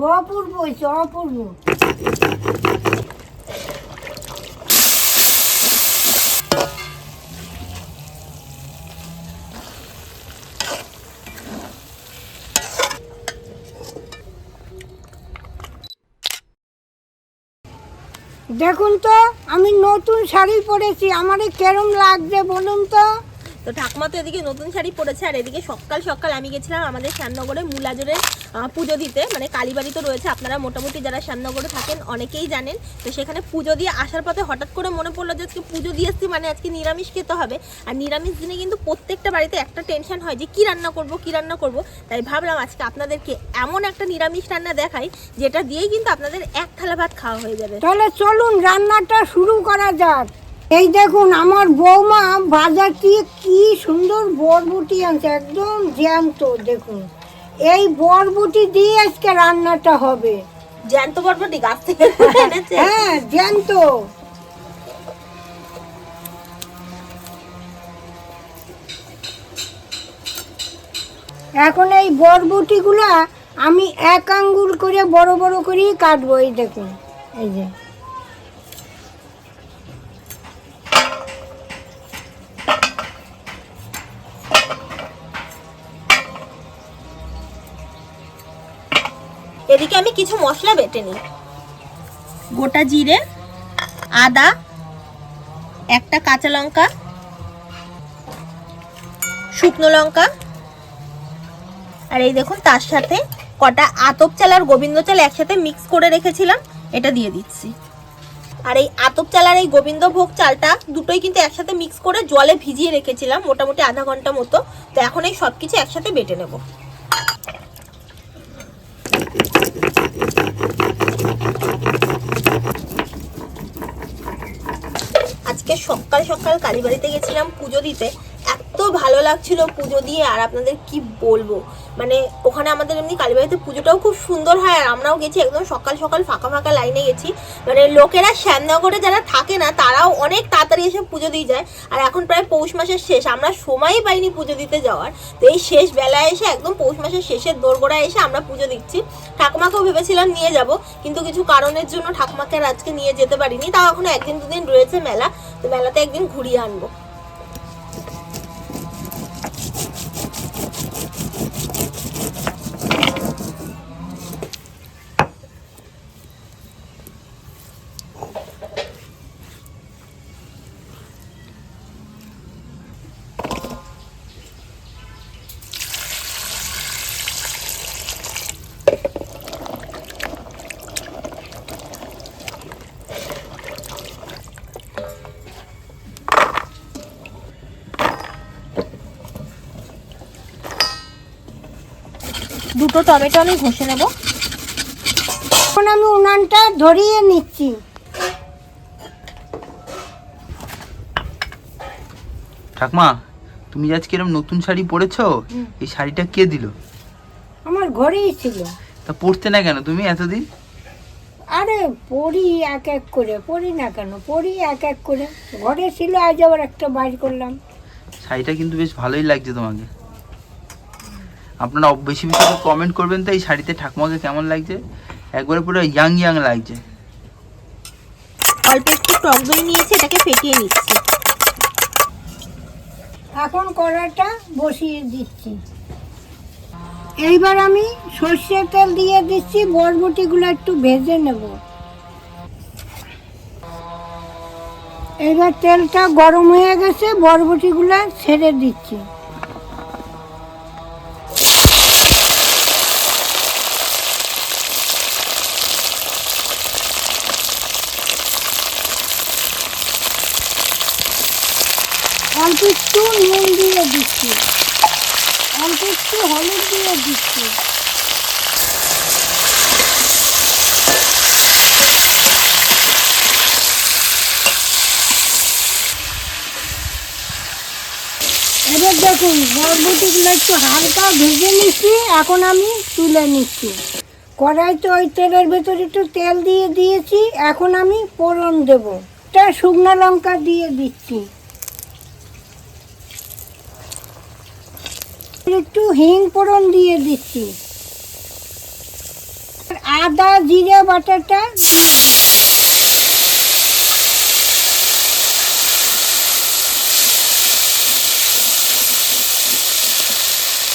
অপূর্ব হয়েছে, অপূর্ব। দেখুন তো আমি নতুন শাড়ি পরেছি, আমার কেরম লাগছে বলুন তো। তো ঠাকুমা তো এদিকে নতুন শাড়ি পরেছে, আর এদিকে সকাল সকাল আমি গেছিলাম আমাদের শ্যামনগরে মূলাজোরে পুজো দিতে। মানে কালীবাড়ি তো রয়েছে, আপনারা মোটামুটি যারা শ্যামনগরে থাকেন অনেকেই জানেন। তো সেখানে পুজো দিয়ে আসার পথে হঠাৎ করে মনে পড়লো যে আজকে পুজো দিয়ে এসছি, মানে আজকে নিরামিষ খেতে হবে। আর নিরামিষ দিনে কিন্তু প্রত্যেকটা বাড়িতে একটা টেনশন হয় যে কী রান্না করব, কী রান্না করব। তাই ভাবলাম আজকে আপনাদেরকে এমন একটা নিরামিষ রান্না দেখাই যেটা দিয়েই কিন্তু আপনাদের এক থালা ভাত খাওয়া হয়ে যাবে। তাহলে চলুন রান্নাটা শুরু করা যাক। এই দেখুন আমার বৌমা বাজার থেকে কি সুন্দর বরবটি আনছে, একদম জ্যান্ত। দেখুন এই বরবটি দিয়ে আজকে রান্নাটা হবে। জ্যান্ত বরবটি গাছ থেকে এনেছে? হ্যাঁ জ্যান্ত। এখন এই বরবটিগুলা আমি এক আঙ্গুল করে বড় বড় করেই কাটবো। এই দেখুন, এই যে এদিকে আমি কিছু মশলা বেটে নিই। গোটা জিরে, আদা, একটা কাঁচা লঙ্কা, শুকনো লঙ্কা, আর এই দেখুন তার সাথে কটা আতপ চাল আর গোবিন্দ চাল একসাথে মিক্স করে রেখেছিলাম, এটা দিয়ে দিচ্ছি। আর এই আতপ চাল আর এই গোবিন্দভোগ চালটা দুটোই কিন্তু একসাথে মিক্স করে জলে ভিজিয়ে রেখেছিলাম মোটামুটি আধা ঘন্টা মতো। তো এখন এই সব কিছু একসাথে বেটে নেব। আজকে সকাল সকাল কালীবাড়িতে গেছিলাম পুজো দিতে, এত ভালো লাগছিল পুজো দিয়ে আর আপনাদের কি বলবো। মানে ওখানে আমাদের এমনি কালীবাড়িতে পুজোটাও খুব সুন্দর হয়, আর আমরাও গেছি একদম সকাল সকাল ফাঁকা ফাঁকা লাইনে গেছি। মানে লোকেরা শ্যামনগরে যারা থাকে না তারাও অনেক তাড়াতাড়ি এসে পুজো দিয়ে যায়। আর এখন প্রায় পৌষ মাসের শেষ, আমরা সময়ই পাইনি পুজো দিতে যাওয়ার। তো এই শেষ বেলায় এসে একদম পৌষ মাসের শেষের দোরগোড়ায় এসে আমরা পুজো দিচ্ছি। ঠাকুমাকেও ভেবেছিলাম নিয়ে যাব, কিন্তু কিছু কারণের জন্য ঠাকুমাকে আর আজকে নিয়ে যেতে পারিনি। তাও এখনো একদিন দুদিন রয়েছে মেলা, তো মেলাতে একদিন ঘুরিয়ে আনবো। দুটো টমেটো আমি ঘষে নেব। এখন আমি উনানটা ধরিয়ে নিচ্ছি। ঠাকমা, তুমি আজকে এরকম নতুন শাড়ি পরেছো, এই শাড়িটা কে দিল? আমার ঘরেই ছিল। তা পরতে না কেন তুমি এতদিন? আরে পরি এক এক করে, পরি না কেন, পরি এক এক করে। ঘরে ছিল, আজ আবার একটা বাইর করলাম। শাড়িটা কিন্তু বেশ ভালোই লাগছে তোমাকে। আপনারা বেশি বেশি করে কমেন্ট করবেন তো এই শাড়িতে ঠাকুমাকে কেমন লাগছে। একবারে পুরো ইয়াং ইয়াং লাগছে। অল্প একটু টক দই নিয়েছি, এটাকে ফেটিয়ে নিচ্ছি। এখন কড়াইটা বসিয়ে দিচ্ছি। এইবার আমি সর্ষের তেল দিয়ে দিচ্ছি, বরবটিগুলো একটু ভেজে নেব। এইবার তেলটা গরম হয়ে গেছে, বরবটিগুলো ছেড়ে দিচ্ছি। অল্প একটু নুন দিয়ে দিচ্ছি, অল্প একটু হলুদ দিয়ে দিচ্ছি। এবার দেখুন বরবটিগুলো একটু হালকা ভেজে নিচ্ছি, এখন আমি তুলে নিচ্ছি। কড়াইতে ওই তেলের ভেতর একটু তেল দিয়ে দিয়েছি, এখন আমি ফোড়ন দেবো। একটা শুকনো লঙ্কা দিয়ে দিচ্ছি, একটু হিং ফোড়ন দিয়ে দিচ্ছি, আদা জিরে বাটাটা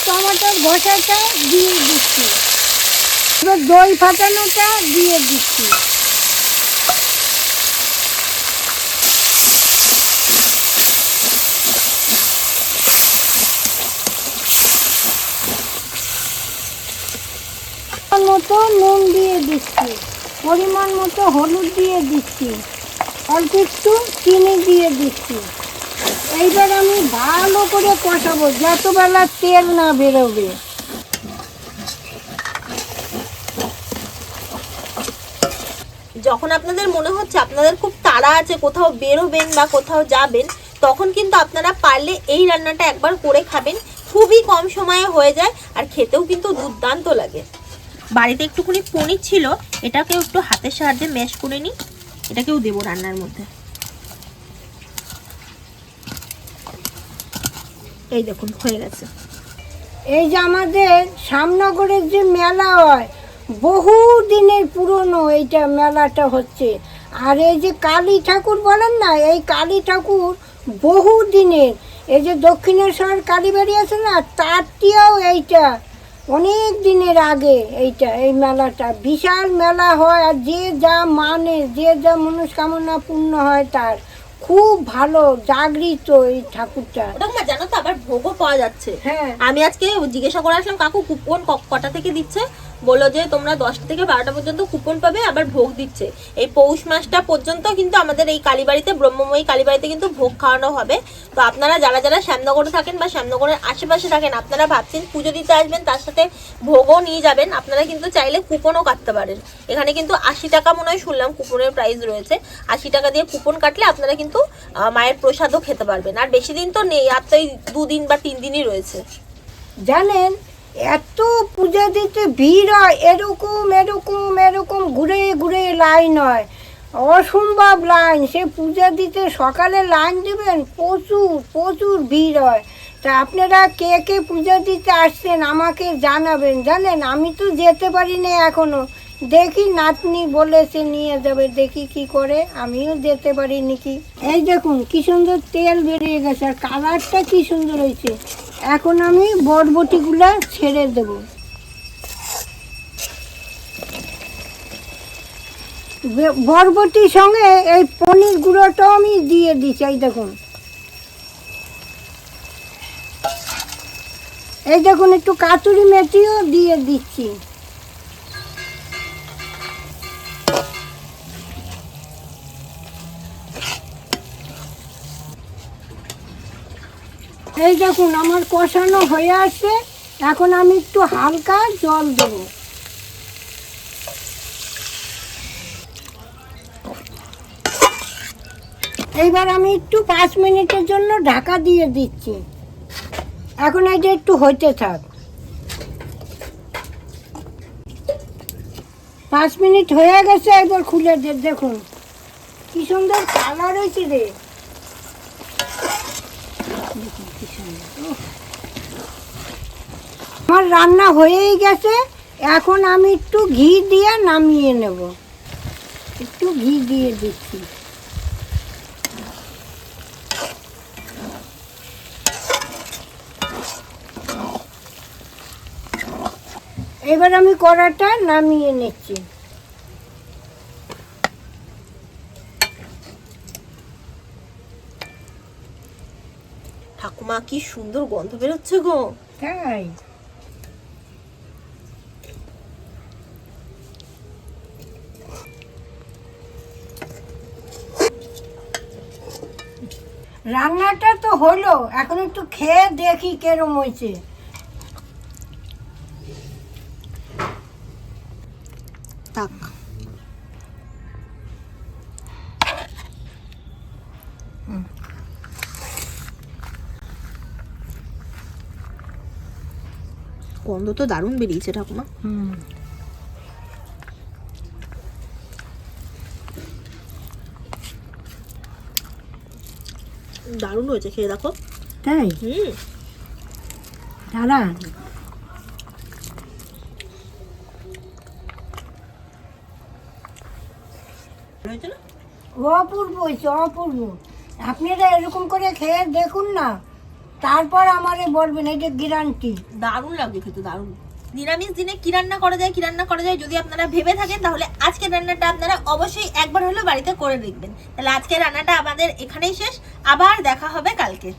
টমেটোর ঘষাটা দিয়ে দিচ্ছি, এবার দই ফাটানোটা দিয়ে দিচ্ছি। মতো নুন দিয়ে দিচ্ছি, পরিমাণ মতো হলুদ দিয়ে দিচ্ছি, অল্প একটু চিনি দিয়ে দিচ্ছি। এইবার আমি ভালো করে কষাবো যতবেলা তেল না বেরোবে। যখন আপনাদের মনে হচ্ছে আপনাদের খুব তাড়া আছে, কোথাও বেরোবেন বা কোথাও যাবেন, তখন কিন্তু আপনারা পারলে এই রান্নাটা একবার করে খাবেন। খুবই কম সময়ে হয়ে যায় আর খেতেও কিন্তু দুর্দান্ত লাগে। বাড়িতে একটুখানি পনির ছিল, এটাকেও একটু হাতের সাহায্যে ম্যাশ করে নিই, এটাকেও দেবো রান্নার মধ্যে। এই দেখুন হয়ে গেছে। এই যে আমাদের শ্যামনগরের যে মেলা হয়, বহু দিনের পুরনো এইটা মেলাটা হচ্ছে। আর এই যে কালী ঠাকুর বলেন না, এই কালী ঠাকুর বহু দিনের। এই যে দক্ষিণেশ্বর কালীবাড়ি আছে না, তারটিও এইটা অনেক দিনের আগে। এইটা এই মেলাটা বিশাল মেলা হয়, আর যে যা মানে, যে যা মনস্কামনা পূর্ণ হয় তার। খুব ভালো জাগৃত এই ঠাকুরটা। ওটা মা জানো তো আবার ভোগও পাওয়া যাচ্ছে। হ্যাঁ, আমি আজকে জিজ্ঞাসা করে আসলাম কাকু কুপন কটা থেকে দিচ্ছে, বললো যে তোমরা 10টা থেকে 12টা পর্যন্ত কুপন পাবে, আবার ভোগ দিচ্ছে। এই পৌষ মাসটা পর্যন্ত কিন্তু আমাদের এই কালীবাড়িতে, ব্রহ্মময়ী কালীবাড়িতে কিন্তু ভোগ খাওয়ানো হবে। তো আপনারা যারা যারা শ্যামনগরে থাকেন বা শ্যামনগরের আশেপাশে থাকেন, আপনারা ভাবছেন পুজো দিতে আসবেন, তার সাথে ভোগও নিয়ে যাবেন, আপনারা কিন্তু চাইলে কুপনও কাটতে পারেন। এখানে কিন্তু 80 টাকা মনে হয় শুনলাম কুপনের প্রাইস রয়েছে। 80 টাকা দিয়ে কুপন কাটলে আপনারা কিন্তু মায়ের প্রসাদও খেতে পারবেন। আর বেশি দিন তো নেই, আর তো এই 2 দিন বা 3 দিনই রয়েছে। জানেন এত পূজা দিতে ভিড় হয়, এরকম এরকম এরকম ঘুরে ঘুরে লাইন হয়, অসম্ভব লাইন। সে পূজা দিতে সকালে লাইন দেবেন, প্রচুর প্রচুর ভিড় হয়। তা আপনারা কে কে পূজা দিতে আসছেন আমাকে জানাবেন। জানেন আমি তো যেতে পারি না এখনো, দেখি নাতনি বলেছে নিয়ে যাবে, দেখি কি করে, আমিও যেতে পারি নাকি। এই দেখুন কি সুন্দর তেল বেরিয়ে গেছে, আর কালারটা কি সুন্দর হয়েছে। এখন আমি বরবটিগুলা ছেড়ে দেব। বরবটির সঙ্গে এই পনির গুঁড়োটাও আমি দিয়ে দিচ্ছি। এই দেখুন, এই দেখুন একটু কাতুরি মেথিও দিয়ে দিচ্ছি। এই দেখুন আমার কষানো হয়ে আসছে, এখন আমি একটু হালকা জল দেব। এইবার আমি একটু 5 মিনিটের জন্য ঢাকা দিয়ে দিচ্ছি। এখন এটা একটু হইতে থাক। 5 মিনিট হয়ে গেছে, একবার খুলে দেখুন কি সুন্দর কালার হয়েছে রে। আমার রান্না হয়েই গেছে, এখন আমি একটু ঘি দিয়ে নামিয়ে নেব। একটু ঘি দিয়ে দিচ্ছি। এবার আমি কড়াটা নামিয়ে নিচ্ছি। ঠাকুমা কি সুন্দর গন্ধ বেরোচ্ছে গো। তাই রান্নাটা তো হলো, এখন একটু খেয়ে দেখি কেরম হয়েছে। থাক গন্ধ তো দারুণ বেরিয়েছে ঠাকুমা। দারুণ হয়েছে, খেয়ে দেখো। তাই দাঁড়া, হয়েছে না? অপূর্ব হয়েছে, অপূর্ব। আপনারা এরকম করে খেয়ে দেখুন না, তারপর আমারে বলবেন, এটা গ্যারান্টি। দারুণ লাগবে খেতে, দারুণ। নিরামিষ দিনে কি রান্না করা যায়, কি রান্না করা যায় যদি আপনারা ভেবে থাকেন, তাহলে আজকের রান্নাটা আপনারা অবশ্যই একবার হলেও বাড়িতে করে দেখবেন। তাহলে আজকের রান্নাটা আমাদের এখানেই শেষ, আবার দেখা হবে কালকে।